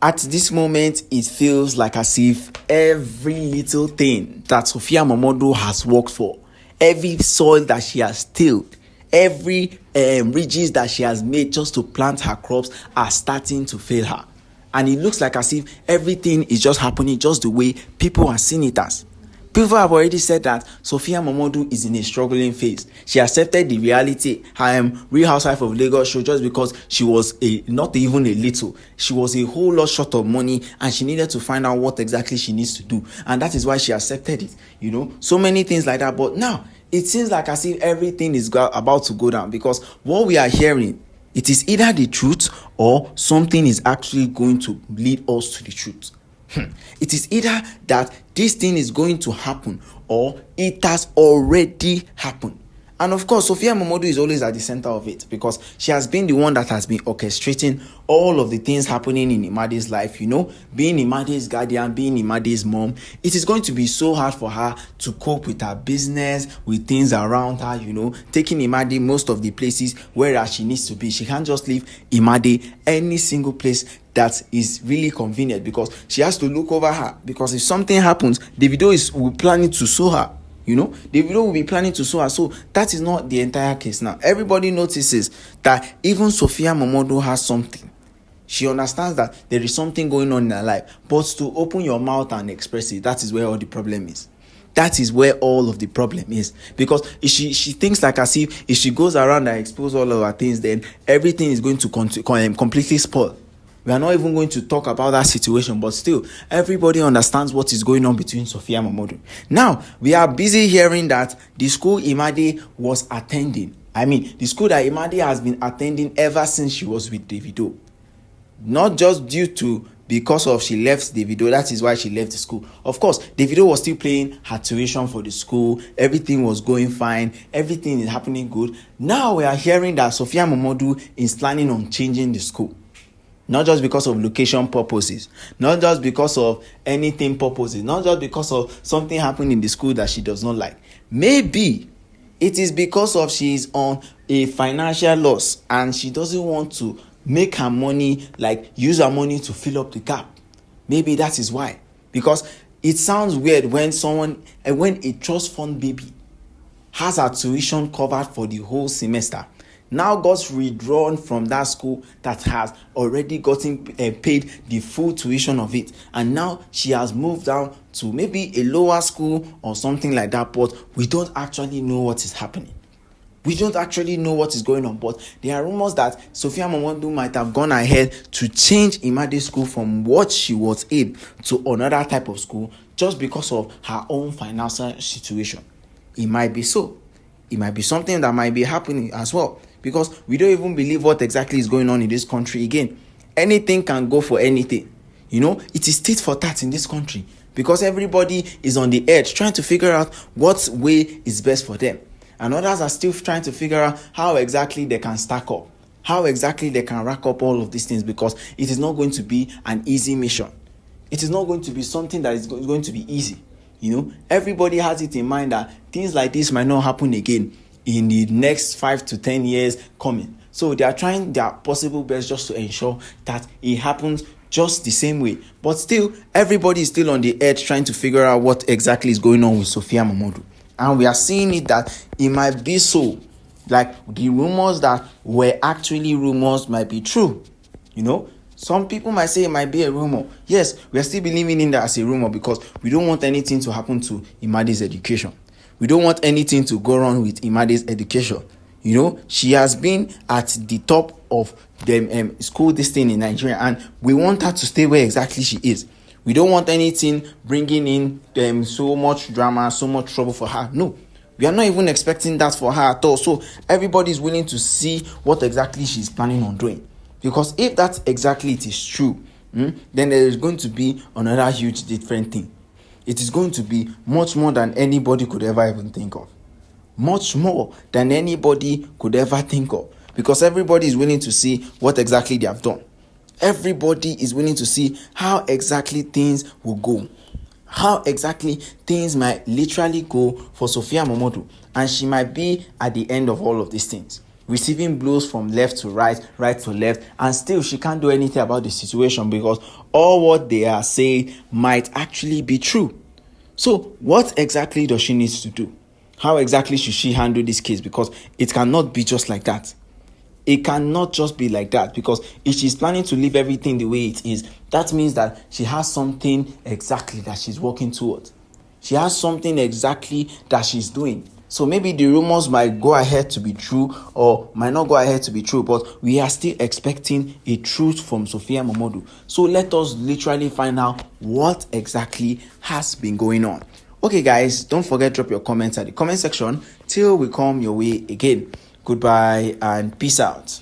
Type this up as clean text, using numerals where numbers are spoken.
At this moment, it feels like as if every little thing that Sophia Momodu has worked for, every soil that she has tilled, every ridges that she has made just to plant her crops are starting to fail her. And it looks like as if everything is just happening just the way people are seeing it as. People have already said that Sophia Momodu is in a struggling phase. She accepted the reality, her Real Housewife of Lagos show, just because she was not even a little. She was a whole lot short of money and she needed to find out what exactly she needs to do. And that is why she accepted it. You know, so many things like that. But now, it seems like as if everything is about to go down, because what we are hearing, it is either the truth or something is actually going to lead us to the truth. It is either that this thing is going to happen or it has already happened. And of course, Sophia Momodu is always at the center of it, because she has been the one that has been orchestrating all of the things happening in Imade's life, you know, being Imade's guardian, being Imade's mom. It is going to be so hard for her to cope with her business, with things around her, you know, taking Imade most of the places where she needs to be. She can't just leave Imade any single place that is really convenient, because she has to look over her, because if something happens, Davido will planning to sue her. You know, Davido will be planning to sue her. So that is not the entire case now. Everybody notices that even Sophia Momodu has something. She understands that there is something going on in her life. But to open your mouth and express it, that is where all the problem is. That is where all of the problem is. Because if she thinks like as if she goes around and expose all of her things, then everything is going to completely spoil. We are not even going to talk about that situation, but still, everybody understands what is going on between Sophia Momodu. Now, we are busy hearing that the school Imade was attending, the school that Imade has been attending ever since she was with Davido. Not just because of she left Davido, that is why she left the school. Of course, Davido was still paying her tuition for the school. Everything was going fine. Everything is happening good. Now we are hearing that Sophia Momodu is planning on changing the school. Not just because of location purposes, not just because of anything purposes, not just because of something happened in the school that she does not like. Maybe it is because of she is on a financial loss and she doesn't want to make her money, use her money to fill up the gap. Maybe that is why. Because it sounds weird when a trust fund baby has her tuition covered for the whole semester, now got withdrawn from that school that has already gotten paid the full tuition of it, and now she has moved down to maybe a lower school or something like that, but we don't actually know what is happening. We don't actually know what is going on, but there are rumors that Sophia Momodu might have gone ahead to change Imade's school from what she was in to another type of school just because of her own financial situation. It might be so. It might be something that might be happening as well, because we don't even believe what exactly is going on in this country again. Anything can go for anything. You know, it is tit for tat in this country, because everybody is on the edge trying to figure out what way is best for them. And others are still trying to figure out how exactly they can stack up, how exactly they can rack up all of these things, because it is not going to be an easy mission. It is not going to be something that is going to be easy. You know, everybody has it in mind that things like this might not happen again in the next 5 to 10 years coming. So they are trying their possible best just to ensure that it happens just the same way. But still, everybody is still on the edge trying to figure out what exactly is going on with Sophia Momodu. And we are seeing it that it might be so. Like the rumors that were actually rumors might be true. You know, some people might say it might be a rumor. Yes, we are still believing in that as a rumor, because we don't want anything to happen to Imade's education. We don't want anything to go wrong with Imade's education. You know, she has been at the top of the school this thing in Nigeria, and we want her to stay where exactly she is. We don't want anything bringing in so much drama, so much trouble for her. No, we are not even expecting that for her at all. So everybody is willing to see what exactly she's planning on doing. Because if that exactly it is true, then there is going to be another huge different thing. It is going to be much more than anybody could ever even think of. Much more than anybody could ever think of. Because everybody is willing to see what exactly they have done. Everybody is willing to see how exactly things will go. How exactly things might literally go for Sophia Momodu. And she might be at the end of all of these things. receiving blows from left to right, right to left, and still she can't do anything about the situation because all what they are saying might actually be true. So what exactly does she need to do? How exactly should she handle this case? Because it cannot be just like that. It cannot just be like that, because if she's planning to leave everything the way it is, that means that she has something exactly that she's working towards. She has something exactly that she's doing. So maybe the rumors might go ahead to be true or might not go ahead to be true, but we are still expecting a truth from Sophia Momodu. So let us literally find out what exactly has been going on. Okay guys, don't forget to drop your comments at the comment section till we come your way again. Goodbye and peace out.